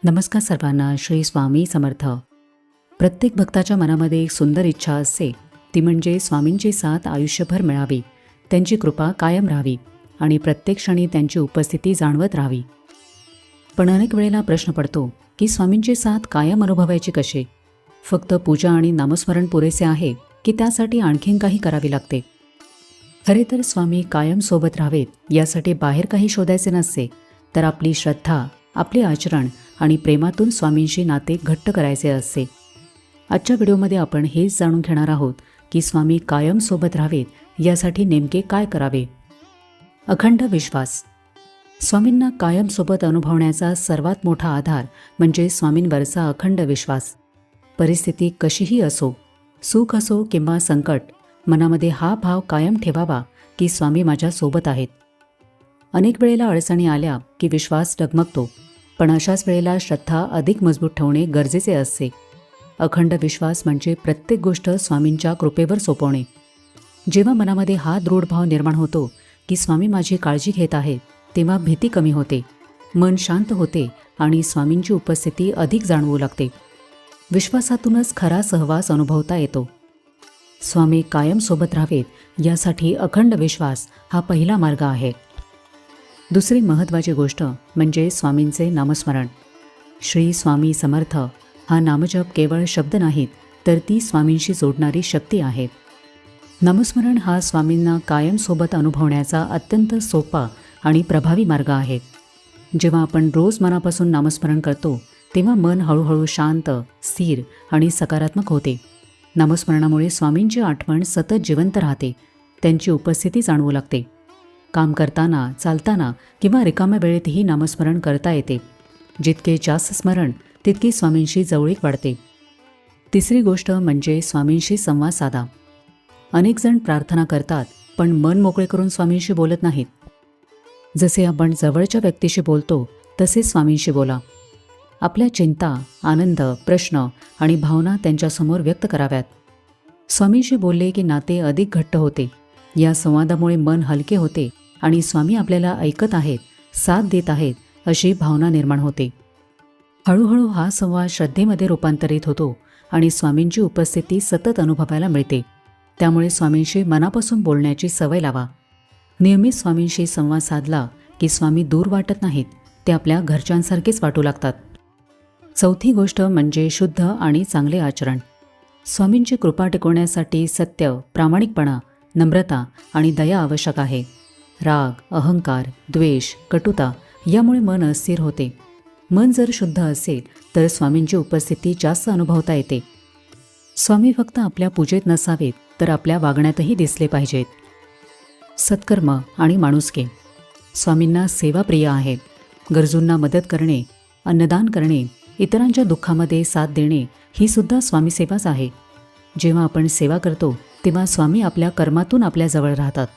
नमस्कार सर्वांना. श्री स्वामी समर्थ. प्रत्येक भक्ताच्या मनामध्ये एक सुंदर इच्छा असते, ती म्हणजे स्वामींची साथ आयुष्यभर मिळावी, त्यांची कृपा कायम राहावी आणि प्रत्येक क्षणी त्यांची उपस्थिती जाणवत राहावी. पण अनेक वेळेला प्रश्न पडतो की स्वामींची साथ कायम अनुभवायची कशी? फक्त पूजा आणि नामस्मरण पुरेसे आहे की त्यासाठी आणखीन काही करावे लागते? खरे तर स्वामी कायम सोबत राहावेत यासाठी बाहेर काही शोधायचे नसते, तर आपली श्रद्धा, आपले आचरण आणि प्रेमातून स्वामींशी नाते घट्ट करायचे असते. आजच्या व्हिडिओमध्ये आपण हेच जाणून घेणार आहोत की स्वामी कायम सोबत राहावेत यासाठी नेमके काय करावे. अखंड विश्वास. स्वामींना कायम सोबत अनुभवण्याचा सर्वात मोठा आधार म्हणजे स्वामींवरचा अखंड विश्वास. परिस्थिती कशीही असो, सुख असो किंवा संकट, मनामध्ये हा भाव कायम ठेवावा की स्वामी माझ्या सोबत आहेत. अनेक वेळेला अडचणी आल्या की विश्वास डगमगतो, पण अशाच वेळेला श्रद्धा अधिक मजबूत ठेवणे गरजेचे असते. अखंड विश्वास म्हणजे प्रत्येक गोष्ट स्वामींच्या कृपेवर सोपवणे. जेव्हा मनामध्ये हा दृढ भाव निर्माण होतो की स्वामी माझी काळजी घेत आहेत, तेव्हा भीती कमी होते, मन शांत होते आणि स्वामींची उपस्थिती अधिक जाणवू लागते. विश्वासातूनच खरा सहवास अनुभवता येतो. स्वामी कायम सोबत राहावेत यासाठी अखंड विश्वास हा पहिला मार्ग आहे. दुसरी महत्त्वाची गोष्ट म्हणजे स्वामींचे नामस्मरण. श्री स्वामी समर्थ हा नामजप केवळ शब्द नाहीत, तर ती स्वामींशी जोडणारी शक्ती आहे. नामस्मरण हा स्वामींना कायम सोबत अनुभवण्याचा अत्यंत सोपा आणि प्रभावी मार्ग आहे. जेव्हा आपण रोज मनापासून नामस्मरण करतो, तेव्हा मन हळूहळू शांत, स्थिर आणि सकारात्मक होते. नामस्मरणामुळे स्वामींची आठवण सतत जिवंत राहते, त्यांची उपस्थिती जाणवू लागते. काम करताना, चालताना किंवा रिकाम्या वेळेतही नामस्मरण करता येते. जितके जास्त स्मरण तितकी स्वामींशी जवळीक वाढते. तिसरी गोष्ट म्हणजे स्वामींशी संवाद साधा. अनेक जण प्रार्थना करतात, पण मन मोकळे करून स्वामींशी बोलत नाहीत. जसे आपण जवळच्या व्यक्तीशी बोलतो तसे स्वामींशी बोला. आपल्या चिंता, आनंद, प्रश्न आणि भावना त्यांच्यासमोर व्यक्त कराव्यात. स्वामींशी बोलले की नाते अधिक घट्ट होते. या संवादामुळे मन हलके होते आणि स्वामी आपल्याला ऐकत आहेत, साथ देत आहेत अशी भावना निर्माण होते. हळूहळू हा संवाद श्रद्धेमध्ये रूपांतरित होतो आणि स्वामींची उपस्थिती सतत अनुभवायला मिळते. त्यामुळे स्वामींशी मनापासून बोलण्याची सवय लावा. नियमित स्वामींशी संवाद साधला की स्वामी दूर वाटत नाहीत, ते आपल्या घरच्यांसारखेच वाटू लागतात. चौथी गोष्ट म्हणजे शुद्ध आणि चांगले आचरण. स्वामींची कृपा टिकवण्यासाठी सत्य, प्रामाणिकपणा, नम्रता आणि दया आवश्यक आहे. राग, अहंकार, द्वेष, कटुता यामुळे मन अस्थिर होते. मन जर शुद्ध असेल तर स्वामींची उपस्थिती जास्त अनुभवता येते. स्वामी फक्त आपल्या पूजेत नसावेत, तर आपल्या वागण्यातही दिसले पाहिजेत. सत्कर्म आणि माणुसकी. स्वामींना सेवाप्रिय आहे. गरजूंना मदत करणे, अन्नदान करणे, इतरांच्या दुःखामध्ये साथ देणे ही सुद्धा स्वामी सेवाच आहे. जेव्हा आपण सेवा करतो तेव्हा स्वामी आपल्या कर्मातून आपल्या जवळ राहतात.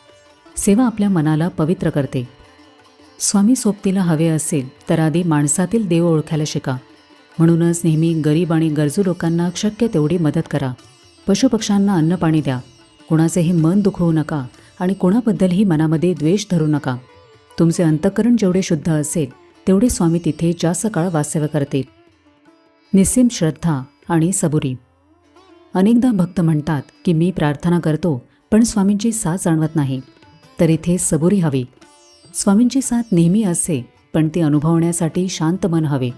सेवा आपल्या मनाला पवित्र करते. स्वामी सोबतीला हवे असेल तर आधी माणसातील देव ओळखायला शिका. म्हणूनच नेहमी गरीब आणि गरजू लोकांना शक्य तेवढी मदत करा. पशुपक्ष्यांना अन्न पाणी द्या. कुणाचेही मन दुखवू नका आणि कुणाबद्दलही मनामध्ये द्वेष धरू नका. तुमचे अंतःकरण जेवढे शुद्ध असेल तेवढे स्वामी तिथे जास्त काळ वास्तव्य करतील. निस्सीम श्रद्धा आणि सबुरी. अनेकदा भक्त म्हणतात की मी प्रार्थना करतो पण स्वामींची साथ जाणवत नाही, तर इथे सबुरी हवी. स्वामींची साथ नेहमी असते, पण ती अनुभवण्यासाठी शांत मन हवे.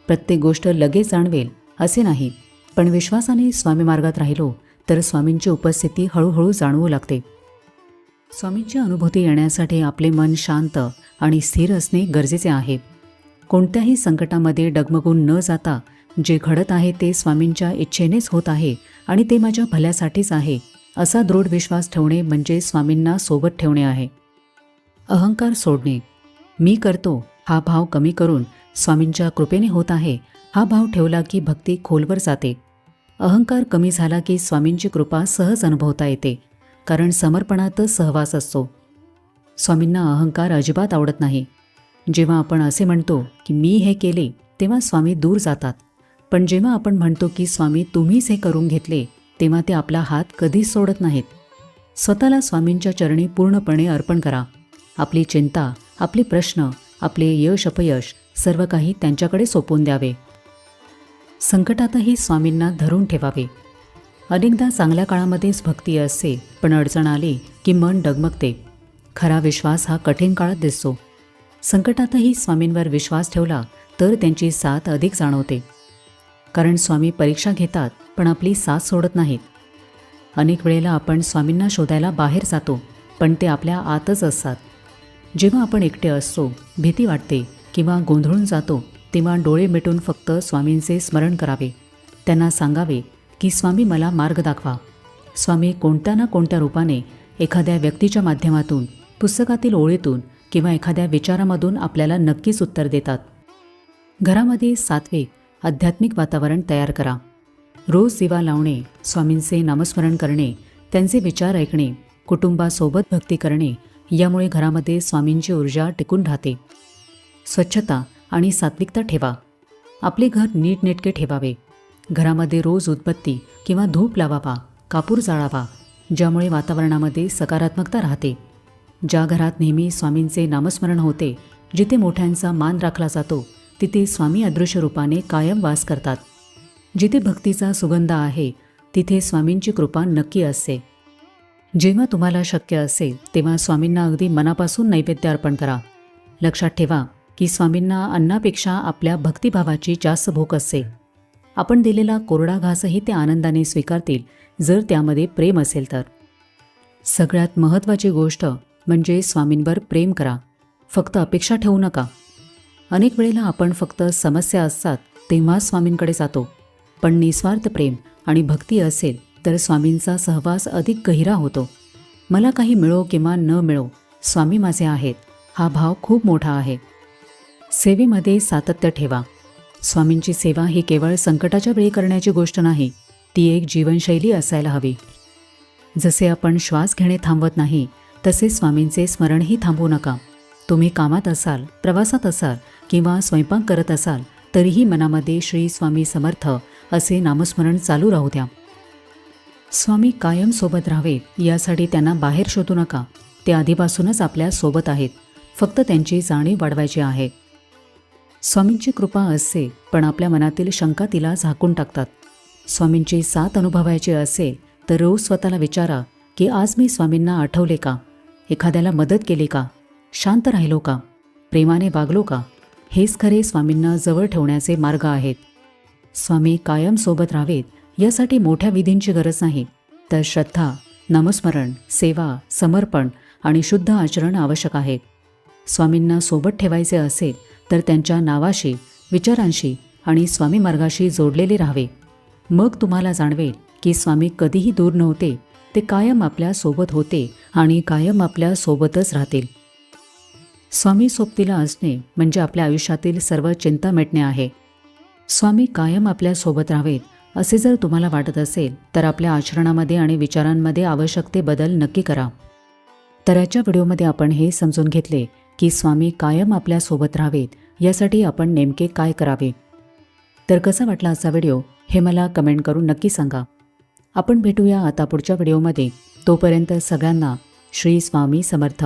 प्रत्येक गोष्ट लगेच जाणवेल असे नाही, पण विश्वासाने स्वामी मार्गात राहिलो तर स्वामींची उपस्थिती हळूहळू जाणवू लागते. स्वामींची अनुभूती येण्यासाठी आपले मन शांत आणि स्थिर असणे गरजेचे आहे. कोणत्याही संकटामध्ये डगमगून न जाता जे घडत आहे ते स्वामींच्या इच्छेनेच होत आहे आणि ते माझ्या भल्यासाठीच आहे असा दृढ विश्वास ठेवणे म्हणजे स्वामींना सोबत ठेवणे आहे. अहंकार सोडणे. मी करतो हा भाव कमी करून स्वामींच्या कृपेने होत आहे हा भाव ठेवला की भक्ती खोलवर जाते. अहंकार कमी झाला की स्वामींची कृपा सहज अनुभवता येते, कारण समर्पणातच सहवास असतो. स्वामींना अहंकार अजिबात आवडत नाही. जेव्हा आपण असे म्हणतो की मी हे केले तेव्हा स्वामी दूर जातात, पण जेव्हा आपण म्हणतो की स्वामी तुम्हीच हे करून घेतले तेव्हा ते आपला हात कधीच सोडत नाहीत. स्वतःला स्वामींच्या चरणी पूर्णपणे अर्पण करा. आपली चिंता, आपले प्रश्न, आपले यश अपयश सर्व काही त्यांच्याकडे सोपवून द्यावे. संकटातही स्वामींना धरून ठेवावे. अनेकदा चांगल्या काळामध्येच भक्ती असते, पण अडचण आली की मन डगमगते. खरा विश्वास हा कठीण काळात दिसतो. संकटातही स्वामींवर विश्वास ठेवला तर त्यांची साथ अधिक जाणवते. कारण स्वामी परीक्षा घेतात, पण आपली साथ सोडत नाहीत. अनेक वेळेला आपण स्वामींना शोधायला बाहेर जातो, पण ते आपल्या आतच असतात. जेव्हा आपण एकटे असतो, भीती वाटते किंवा गोंधळून जातो, तेव्हा डोळे मिटून फक्त स्वामींचे स्मरण करावे. त्यांना सांगावे की स्वामी मला मार्ग दाखवा. स्वामी कोणत्या ना कोणत्या रूपाने, एखाद्या व्यक्तीच्या माध्यमातून, पुस्तकातील ओळीतून किंवा एखाद्या विचारामधून आपल्याला नक्कीच उत्तर देतात. घरामध्ये सात्विक आध्यात्मिक वातावरण तयार करा. रोज दिवा लावणे, स्वामींचे नामस्मरण करणे, त्यांचे विचार ऐकणे, कुटुंबासोबत भक्ती करणे, यामुळे घरामध्ये स्वामींची ऊर्जा टिकून राहते. स्वच्छता आणि सात्विकता ठेवा. आपले घर नीटनेटके ठेवावे. घरामध्ये रोज उदबत्ती किंवा धूप लावावा, कापूर जाळावा, ज्यामुळे वातावरणामध्ये सकारात्मकता राहते. ज्या घरात नेहमी स्वामींचे नामस्मरण होते, जिथे मोठ्यांचा मान राखला जातो, तिथे स्वामी अदृश्य रूपाने कायम वास करतात. जिथे भक्तीचा सुगंध आहे, तिथे स्वामींची कृपा नक्की असते. जेव्हा तुम्हाला शक्य असेल तेव्हा स्वामींना अगदी मनापासून नैवेद्य अर्पण करा. लक्षात ठेवा की स्वामींना अन्नापेक्षा आपल्या भक्तिभावाची जास्त भूक असते. आपण दिलेला कोरडा घासही ते आनंदाने स्वीकारतील, जर त्यामध्ये प्रेम असेल तर. सगळ्यात महत्त्वाची गोष्ट म्हणजे स्वामींवर प्रेम करा. फक्त अपेक्षा ठेवू नका. अनेक वेळेला आपण फक्त समस्या असतात तेव्हा स्वामींकडे जातो, पण निस्वार्थ प्रेम आणि भक्ती असेल तर स्वामींचा सहवास अधिक गहिरा होतो. मला काही मिळो किंवा न मिळो, स्वामी माझे आहेत, हा भाव खूप मोठा आहे. सेवेमध्ये सातत्य ठेवा. स्वामींची सेवा ही केवळ संकटाच्या वेळी करण्याची गोष्ट नाही, ती एक जीवनशैली असायला हवी. जसे आपण श्वास घेणे थांबवत नाही, तसे स्वामींचे स्मरणही थांबवू नका. तुम्ही कामात असाल, प्रवासात असाल किंवा स्वयंपाक करत असाल, तरीही मनामध्ये श्री स्वामी समर्थ असे नामस्मरण चालू राहू द्या. स्वामी कायम सोबत राहावेत यासाठी त्यांना बाहेर शोधू नका. ते आधीपासूनच आपल्या सोबत आहेत, फक्त त्यांची जाणीव वाढवायची आहे. स्वामींची कृपा असते, पण आपल्या मनातील शंका तिला झाकून टाकतात. स्वामींची साथ अनुभवायची असेल तर रोज स्वतःला विचारा की आज मी स्वामींना आठवले का, एखाद्याला मदत केली का, शांत राहिलो का, प्रेमाने वागलो का. हेच खरे स्वामींना जवळ ठेवण्याचे मार्ग आहेत. स्वामी कायम सोबत राहावेत यासाठी मोठ्या विधींची गरज नाही, तर श्रद्धा, नामस्मरण, सेवा, समर्पण आणि शुद्ध आचरण आवश्यक आहे. स्वामींना सोबत ठेवायचे असेल तर त्यांच्या नावाशी, विचारांशी आणि स्वामी मार्गाशी जोडलेले राहावे. मग तुम्हाला जाणवेल की स्वामी कधीही दूर नव्हते, ते कायम आपल्या सोबत होते आणि कायम आपल्या सोबतच राहतील. स्वामी सोबतीला असणे म्हणजे आपल्या आयुष्यातील सर्व चिंता मिटणे आहे. स्वामी कायम आपल्या सोबत राहावेत असे जर तुम्हाला वाटत असेल तर आपल्या आचरणामध्ये आणि विचारांमध्ये आवश्यक ते बदल नक्की करा. तर आजच्या व्हिडिओमध्ये आपण हे समजून घेतले की स्वामी कायम आपल्या सोबत राहावेत यासाठी आपण नेमके काय करावे. तर कसा वाटला आजचा व्हिडिओ हे मला कमेंट करून नक्की सांगा. आपण भेटूया आता पुढच्या व्हिडिओमध्ये. तोपर्यंत सगळ्यांना श्री स्वामी समर्थ.